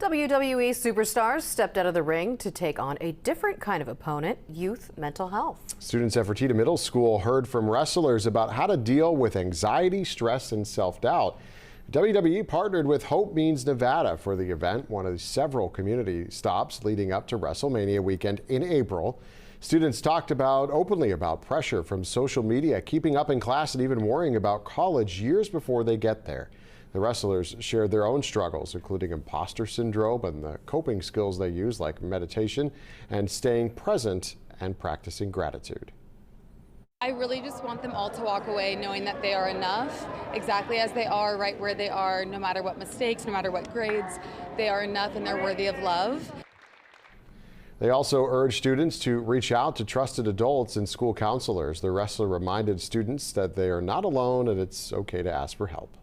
WWE superstars stepped out of the ring to take on a different kind of opponent, youth mental health. Students at Fertitta Middle School heard from wrestlers about how to deal with anxiety, stress, and self-doubt. WWE partnered with Hope Means Nevada for the event, one of several community stops leading up to WrestleMania weekend in April. Students talked openly about pressure from social media, keeping up in class, and even worrying about college years before they get there. The wrestlers shared their own struggles, including imposter syndrome and the coping skills they use, like meditation and staying present and practicing gratitude. I really just want them all to walk away knowing that they are enough, exactly as they are, right where they are, no matter what mistakes, no matter what grades, they are enough and they're worthy of love. They also urged students to reach out to trusted adults and school counselors. The wrestler reminded students that they are not alone and it's okay to ask for help.